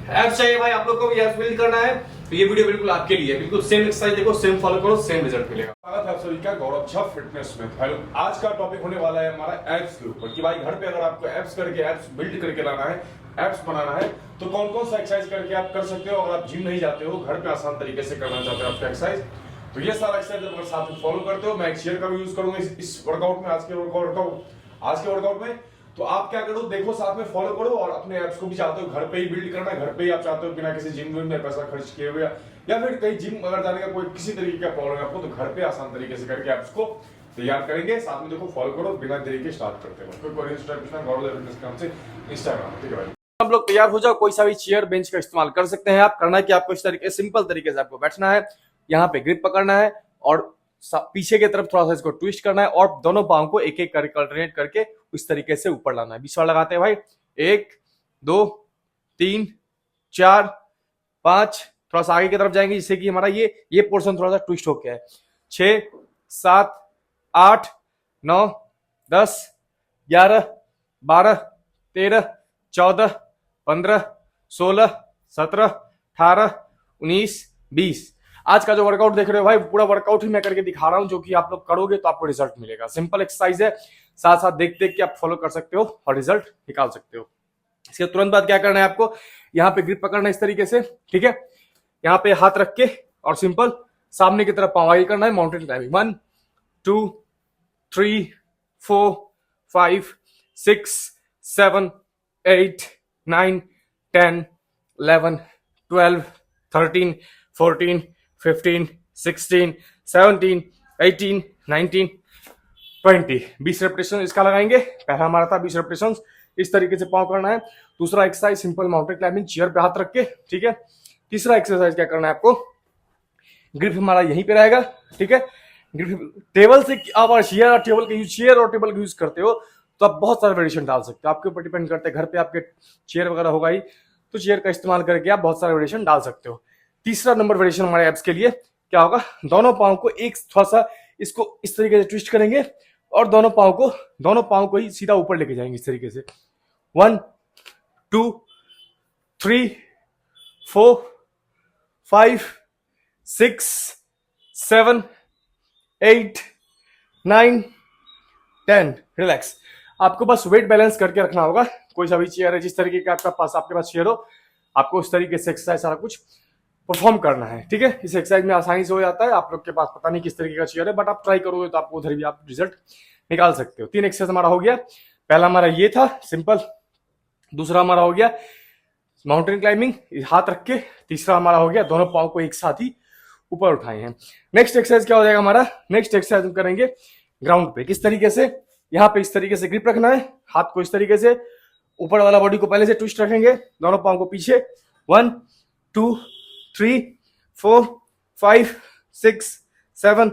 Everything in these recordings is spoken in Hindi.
एप्स चाहिए भाई आप लोग को भी एप्स बिल्ड करना है तो ये वीडियो बिल्कुल आपके लिए है। बिल्कुल सेम एक्सरसाइज देखो, सेम फॉलो करो, सेम रिजल्ट मिलेगा। स्वागत है आप सभी का गौरव झा फिटनेस में। हेलो, आज का टॉपिक होने वाला है हमारा एप्स के ऊपर कि भाई घर पे अगर आपको एप्स करके एप्स बिल्ड करके लाना है, एप्स बनाना है तो कौन कौन सा एक्सरसाइज करके आप कर सकते हो। अगर आप जिम नहीं जाते हो, घर पे आसान तरीके से करना चाहते हो आपका एक्सरसाइज, तो ये सारा एक्सरसाइज अगर साथ में फॉलो करते हो, मैं एक शेयर का भी यूज करूंगा इस वर्कआउट में, आज के वर्कआउट में। तो आप क्या करो, देखो साथ में फॉलो करो और अपने एप्स को भी चाहते हो घर पे ही बिल्ड करना, घर पे ही आप चाहते हो बिना किसी जिम में पैसा खर्च किए हुए, या फिर कहीं जिम अगर जाने का कोई किसी तरीके का प्रॉब्लम है आपको, तो घर पे आसान तरीके से करके एप्स को तैयार करेंगे। साथ में देखो फॉलो करो, बिना देरी के स्टार्ट करते हैं। कोई गौरव फिटनेस के नाम से इंस्टाग्राम, ठीक है भाई। आप लोग तैयार हो जाओ, कोई सा भी चेयर बेंच का इस्तेमाल कर सकते हैं। आप करना है कि आपको इस तरीके सिंपल तरीके से आपको बैठना है, यहाँ पे ग्रिप पकड़ना है और पीछे की तरफ थोड़ा सा इसको ट्विस्ट करना है और दोनों पांव को एक एक करके अल्टरनेट करके इस तरीके से ऊपर लाना है। 20 बार लगाते हैं भाई। 1 2 3 4 5, थोड़ा सा आगे की तरफ जाएंगे जिससे कि हमारा ये पोर्शन थोड़ा सा ट्विस्ट हो गया है। 6 7 8 9 10 11 12 13 14 15 16 17 18 19 20। आज का जो वर्कआउट देख रहे हो भाई, पूरा वर्कआउट ही मैं करके दिखा रहा हूं, जो कि आप लोग करोगे तो आपको रिजल्ट मिलेगा। सिंपल एक्सरसाइज है, साथ साथ देख देख के आप फॉलो कर सकते हो और रिजल्ट निकाल सकते हो। इसके तुरंत बाद क्या करना है आपको, यहाँ पे ग्रिप पकड़ना है इस तरीके से, ठीक है। यहाँ पे हाथ रख के और सिंपल सामने की तरफ पांव आगे करना है। Mountain climbing 1 2 3 4 5 6 7 8 9 10 11 12 13 14 15 16 17 18 19 20। 20 रेपिटेशन इसका लगाएंगे। पहला हमारा था 20 रेपिटेशन, इस तरीके से पांव करना है। दूसरा exercise simple mountain climbing, chair पे हाथ रख के, ठीक है। तीसरा एक्सरसाइज क्या करना है आपको, ग्रिप हमारा यहीं पे रहेगा, ठीक है। ग्रिप टेबल से आप चेयर और टेबल का यूज करते हो तो आप बहुत सारे वेरिएशन डाल सकते हो। आपके ऊपर डिपेंड करते हैं, घर पे आपके चेयर वगैरह होगा ही तो चेयर का इस्तेमाल करके आप बहुत सारे वेरिएशन डाल सकते हो। तीसरा नंबर वेरिएशन हमारे एप्स के लिए क्या होगा, दोनों पांव को एक थोड़ा सा इसको इस तरीके से ट्विस्ट करेंगे और दोनों पांव को ही सीधा ऊपर लेके जाएंगे इस तरीके से। 1 2 3 4 5 6 7 8 9 10। रिलैक्स। आपको बस वेट बैलेंस करके रखना होगा। कोई सा भी चेयर है, जिस तरीके का आपके पास चेयर हो, आपको उस तरीके से एक्सरसाइज सारा कुछ परफॉर्म करना है, ठीक है। इस एक्सरसाइज में आसानी से हो जाता है। आप लोग के पास पता नहीं किस तरीके का चेयर है, बट आप ट्राई करोगे तो आपको उधर भी आप रिजल्ट निकाल सकते हो। 3 एक्सरसाइज हमारा हो गया। पहला हमारा ये था सिंपल, दूसरा हमारा हो गया माउंटेन क्लाइंबिंग हाथ रख के, तीसरा हमारा हो गया दोनों पांव को एक साथ ही ऊपर उठाए हैं। नेक्स्ट एक्सरसाइज क्या हो जाएगा हमारा, नेक्स्ट एक्सरसाइज हम करेंगे ग्राउंड पे। किस तरीके से, यहाँ पे इस तरीके से ग्रिप रखना है, हाथ को इस तरीके से ऊपर वाला बॉडी को पहले से ट्विस्ट रखेंगे, दोनों पांव को पीछे। 1 2 3 4 5 6 7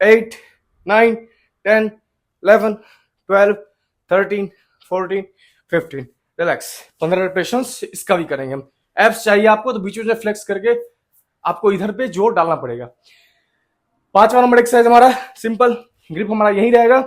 8 9 10 11 12 13 14 15। रिलैक्स। 15 रेपिटेशंस इसका भी करेंगे हम। एप्स चाहिए आपको तो बीच में फ्लेक्स करके आपको इधर पे जोर डालना पड़ेगा। 5वां नंबर एक्सरसाइज हमारा सिंपल, ग्रिप हमारा यही रहेगा,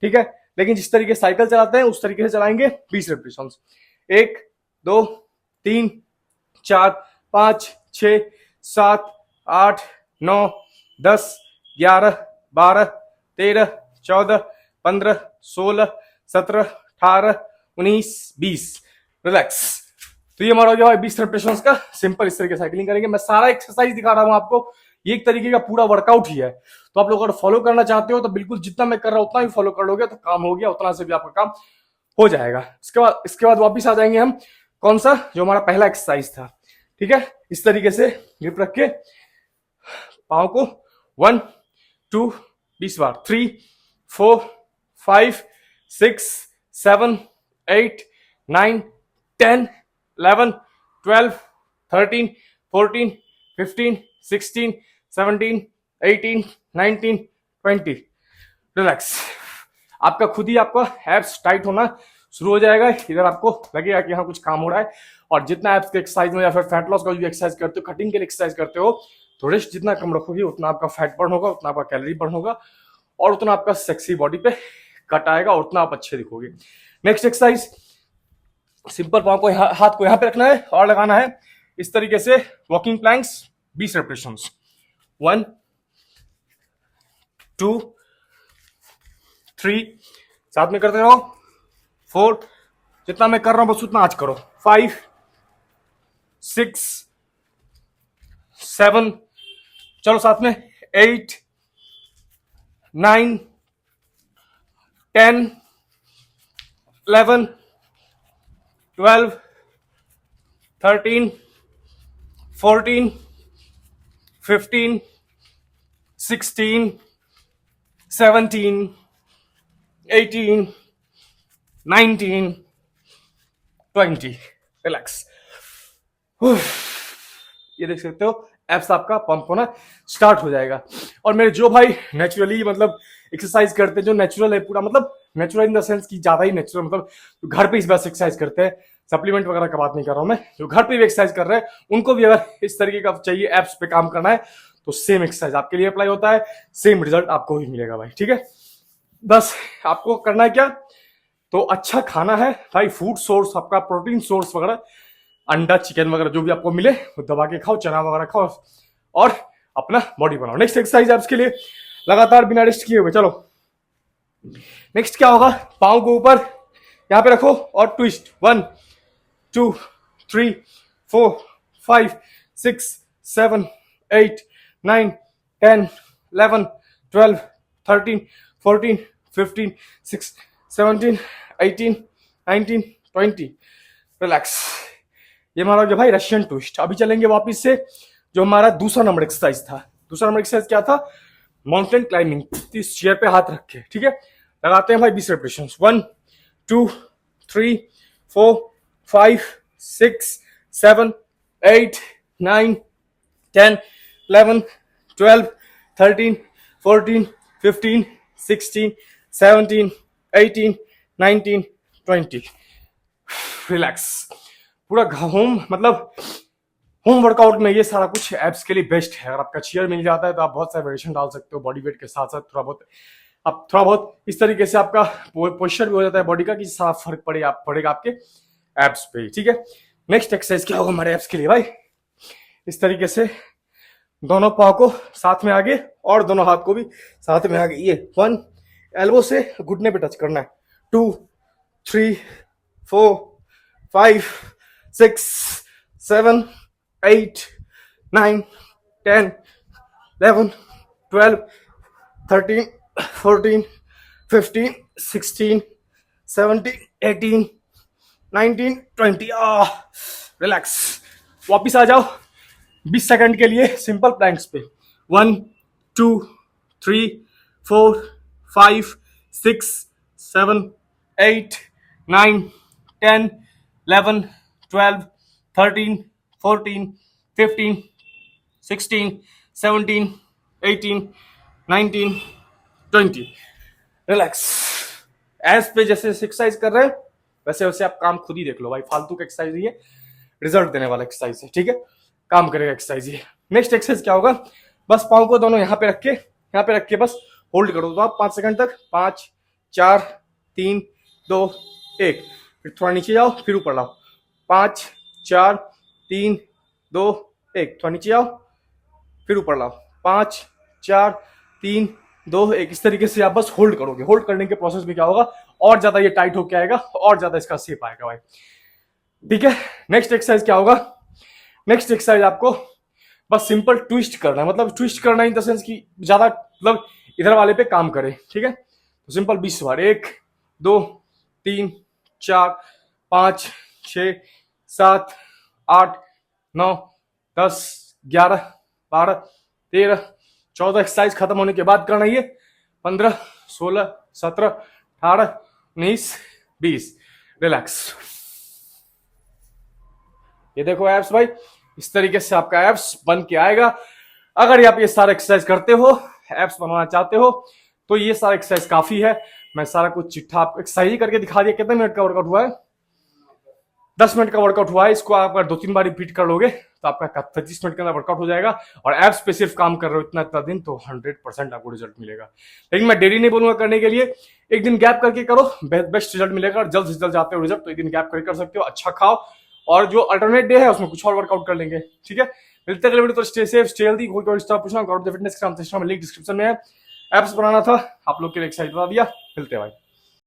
ठीक है। लेकिन जिस तरीके साइकिल चलाते हैं उस तरीके से चलाएंगे। 20 रेपिटेशंस। 1 2 3 4 5 6 7 8 9 10 11 12 13 14 15 16 17 18 19 20। रिलैक्स। तो ये हमारा हो गया 20 रेपिटेशंस का सिंपल। इस तरीके साइकिलिंग करेंगे। मैं सारा एक्सरसाइज दिखा रहा हूं आपको, ये एक तरीके का पूरा वर्कआउट ही है। तो आप लोग अगर फॉलो करना चाहते हो तो बिल्कुल जितना मैं कर रहा हूं उतना ही फॉलो कर लोगे तो काम हो गया, उतना से भी आपका काम हो जाएगा। इसके बाद वापिस आ जाएंगे हम कौन सा, जो हमारा पहला एक्सरसाइज था, ठीक है। इस तरीके से ग्रिप रख के पांव को 1 2 20 बार, 3 4 5 6 7 8 9 10 11 12 13 14 15 16 17 18 19 20। रिलैक्स। आपका खुद ही आपका एप्स टाइट होना शुरू हो जाएगा। इधर आपको लगेगा कि यहाँ कुछ काम हो रहा है। और जितना एप्स के एक्सरसाइज में या फिर फैट लॉस का भी एक्सरसाइज करते हो, कटिंग के लिए एक्सरसाइज करते हो, तो रेस्ट जितना कम रखोगे उतना आपका फैट बर्न होगा, उतना आपका कैलोरी बर्न होगा और उतना आपका सेक्सी बॉडी पे कट आएगा, उतना आप अच्छे दिखोगे। नेक्स्ट एक्सरसाइज सिंपल, पांव को हाथ को यहाँ पे रखना है और लगाना है इस तरीके से वॉकिंग प्लैंक्स 20 रेपिटेशंस, 1 2 3, साथ में करते रहो, 4, जितना मैं कर रहा हूं बस उतना आज करो, 5 6 7, चलो साथ में 8 9 10 11 12 13 14 15 16 17 18 19 20, रिलैक्स। ये देख सकते हो एब्स आपका पंप होना स्टार्ट हो जाएगा। और मेरे जो भाई नेचुरली मतलब एक्सरसाइज करते हैं, जो नेचुरल है पूरा, मतलब नेचुरल इन द सेंस कि ज्यादा ही नेचुरल, मतलब घर पे इस बार एक्सरसाइज करते हैं, सप्लीमेंट वगैरह का बात नहीं कर रहा हूं मैं, जो घर पे भी एक्सरसाइज कर रहे हैं उनको भी अगर इस तरीके का चाहिए एब्स पे काम करना है तो सेम एक्सरसाइज आपके लिए अप्लाई होता है, सेम रिजल्ट आपको भी मिलेगा भाई, ठीक है। बस आपको करना है क्या, तो अच्छा खाना है भाई, फूड सोर्स आपका, प्रोटीन सोर्स वगैरह, अंडा चिकन वगैरह जो भी आपको मिले वो दबा के खाओ, चना वगैरह खाओ और अपना बॉडी बनाओ। नेक्स्ट एक्सरसाइज है आपके लिए लगातार बिना रेस्ट किए हुए, चलो नेक्स्ट क्या होगा, पाँव को ऊपर यहां पे रखो और ट्विस्ट, 1 2 3 4 5 6 7 8 9 10 11 12 13 14 15 16 17 18 19 20, रिलैक्स। ये हमारा जो भाई रशियन ट्विस्ट। अभी चलेंगे वापस से जो हमारा दूसरा नंबर एक्सरसाइज था। दूसरा नंबर एक्सरसाइज क्या था, माउंटेन क्लाइंबिंग। इस चेयर पे हाथ रख के, ठीक है, लगाते हैं भाई 20 रेपिटेशन, 1 2 3 4 5 6 7 8 9 10 11 12 13 14 15 16 17 18 19 20, रिलैक्स। पूरा होम मतलब होम वर्कआउट में ये सारा कुछ एब्स के लिए बेस्ट है। अगर आपका चेयर मिल जाता है तो आप बहुत सारे वेरिएशन डाल सकते हो बॉडी वेट के साथ साथ, थोड़ा बहुत इस तरीके से आपका पोस्चर भी हो जाता है बॉडी का कि सारा फर्क पड़ेगा आपके एब्स पे, ठीक है। नेक्स्ट एक्सरसाइज क्या होगा हमारे एब्स के लिए भाई, इस तरीके से दोनों पाँव को साथ में आगे और दोनों हाथ को भी साथ में आगे, ये 1 एल्बो से घुटने पे टच करना है, 2 3 4 5 6 7 8 9 10 11 12 13 14 15 16 17 18 19 20, रिलैक्स। वापिस आ जाओ 20 सेकंड के लिए सिंपल प्लैंक्स पे, 1 2 3 4 5 6 7 8 9 10 11 12 13 14 15 16 17 18 19 20, रिलैक्स। एज पे जैसे एक्सरसाइज कर रहे हैं वैसे वैसे आप काम खुद ही देख लो भाई, फालतू का एक्सरसाइज ये रिजल्ट देने वाला एक्सरसाइज है, ठीक है, काम करेगा एक्सरसाइज ये। नेक्स्ट एक्सरसाइज क्या होगा, बस पाँव को दोनों यहाँ पे रख के बस होल्ड करो तो आप 5 सेकंड तक, 5 4 3 2 1, फिर थोड़ा नीचे जाओ फिर ऊपर लाओ, 5 4 3 2 1, थोड़ा नीचे आओ फिर ऊपर लाओ, 5 4 3 2 1, इस तरीके से आप बस होल्ड करोगे। होल्ड करने के प्रोसेस में क्या होगा, और ज्यादा ये टाइट होके आएगा और ज्यादा इसका शेप आएगा भाई, ठीक है। नेक्स्ट एक्सरसाइज क्या होगा, नेक्स्ट एक्सरसाइज आपको बस सिंपल ट्विस्ट करना है, मतलब ट्विस्ट करना इन द सेंस कि ज्यादा मतलब इधर वाले पे काम करे, ठीक है। तो सिंपल 20 बार, 1 2 3 4 5 6 7 8 9 10 11 12 13 14, एक्सरसाइज खत्म होने के बाद करना, ये 15 16 17 18 19 20, रिलैक्स। ये देखो एब्स भाई, इस तरीके से आपका एब्स बन के आएगा। अगर आप ये सारा एक्सरसाइज करते हो, एब्स बनवाना चाहते हो तो ये सारा एक्सरसाइज काफी है। मैं सारा कुछ चिट्ठा आपको एक्सरसाइज ही करके दिखा दिया। कितने मिनट का वर्कआउट हुआ है, 10 मिनट का वर्कआउट हुआ है। इसको आप अगर 2-3 बार रिपीट कर लोगे तो आपका 25 मिनट के अंदर वर्कआउट हो जाएगा। और एब्स पे सिर्फ काम कर रहे हो इतना दिन तो 100% आपको रिजल्ट मिलेगा। लेकिन मैं डेली नहीं बोलूंगा करने के लिए, एक दिन गैप करके करो, बेस्ट रिजल्ट मिलेगा। और जल्द से जल्द जाते हो रिजल्ट तो एक दिन गैप करके कर सकते हो। अच्छा खाओ और जो अल्टरनेट डे है उसमें कुछ और वर्कआउट कर लेंगे। ठीक है, मिलते हैं अगले वीडियो। तो स्टे सेफ, स्टे हेल्दी। कोई पूछना गौरव फिटनेस का लिंक डिस्क्रिप्शन में है। एप्स बनाना था आप लोग के लिए, एक्साइट बता दिया। मिलते हैं भाई।